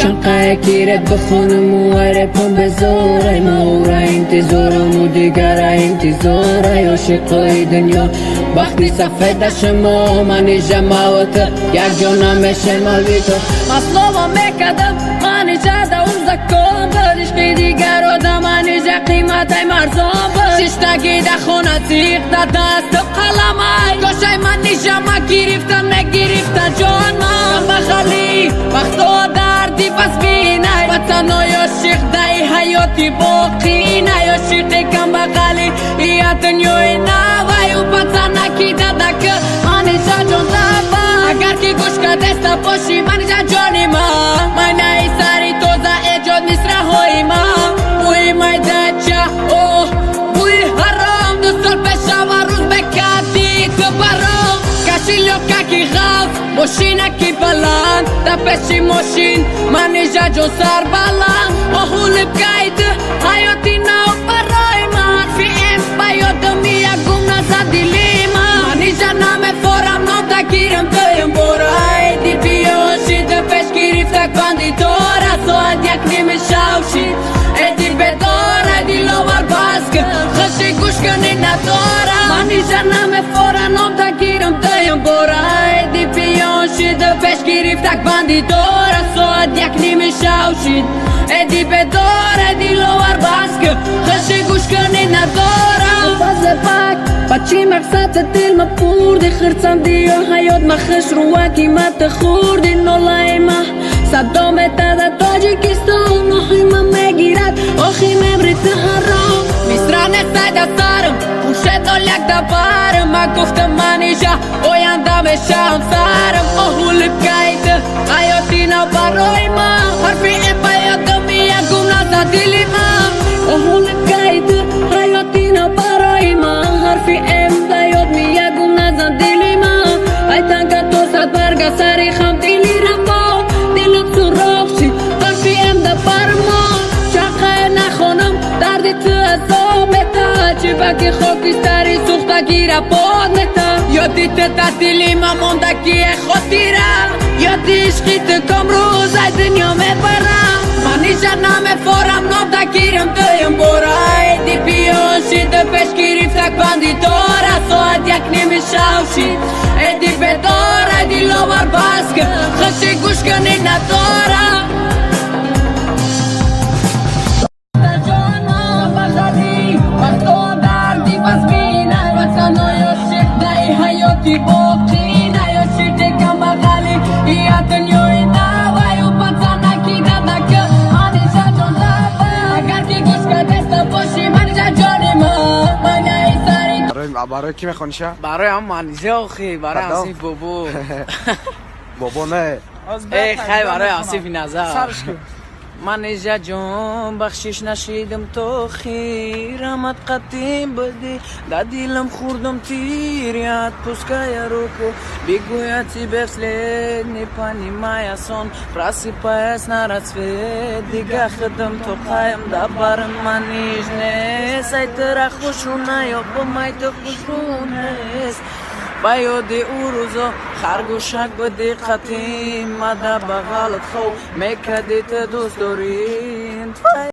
چنقه کیره بخونم و رپم بزاره مورا انتظارم و دیگر انتظاره عاشقای دنیا وقتی سفید شما من جماعت یک جانم شمال بی تو مصلوبم میکدم من جده و زکام برشقی دیگر آدم من جا قیمت های مرزان بر ششتگی ده خونه تیغ ده دست قلم های گوشه من نجمع گرفتن نگرفتن جان من بخلی وقتا دردی پس بینه وطن های عاشق ده حیاتی باقی نه عاشق کم بخلی یا دنیای نوی و پتنکی دادک من جا جان دبا اگر که گوش که دسته باشی من جا جانی من ای سری توزه ایجاد مصره های بوی میدچه اوه بوی حرام دو سال پیش و روز بکدی تو برام کشی لوکه کی غف ماشینه کی بلند در پیشی ماشین من جا جان سر بلند آهول بگید حیاتی نو برای من فی ام بیادم یکم نزد دیلی من جا نمیفورم نام تگیرم دویم برای دی بیاشی در پیش گرفته کندی داره ساعت یک نیمه شوشید ایدی بدار ایدی لور بسکه خشی گوش کنی نداره من جا نمیفورم نام تگیرم دویم برای دی بیاشی در پیش گرفته کندی داره ساعت یک نیمه شوشید ایدی بدار ایدی لور بسکه خشی گوش کنی نداره فضل پاک بچی مقصد دل ما پوردی خرڅندی و حیات ما خش رو قیمت خوردی نولای ما صدام تا تاجیکستان آخی ما میگیرد آخی مبری تهران میسرانه سایده سرم خوشه دولک دبارم ما گفتم منی جا آینده میشم سرم آهول بگید حیاتی نو برای ما حرفی ام بیادم یکم نزد دیلی ما آهول بگید حیاتی نو برای ما حرفی ام بیاد یکم نزد دیلی ما ای تنگه تو صد برگه سری خم دیلی رفا دلم سراخ شید حرفی ام ده بر ما چقه نخونم دردی تو ازامتا چی بکی خاکستری سوختگی را باد نتا یادی تا دیلی ما موندگی خاطیره یادی عشقی تو کم روز ای دنیا میبرم منی جا نمیفورم نام تگیرم دویم برای دی بیاشی ده پیش گرفته کندی داره ساعت یک نیمه شوشید ایدی بدار ایدی لور بسکه خشی گوش کنی نداره حیاتی باقی نیاشید کم بغلی یا دنیای نوی و پتنکی دادک آنیشا جان زبا اگر که گوش که دسته باشی منیشا جانی من ای سری برای کی میخونیشه؟ برای هم منیزه آخی برای آسیف بابو بابا نه ای خیلی برای آسیف نظر منیجا جون بخشش نشیدم تو خیرمت قدیم بدی در دیلم خوردم تیریت پوسکای روکو بگویتی بفلید نیپانی مایسون پراسی پایس نرسوید دیگه خدم تو قایم در برم منیج نیست ای ترا خوشونه یا بمای تو خوشونست بیادی او روزا خرگوشک به دقتی مده بغلت خو میکدی تو دوست دارین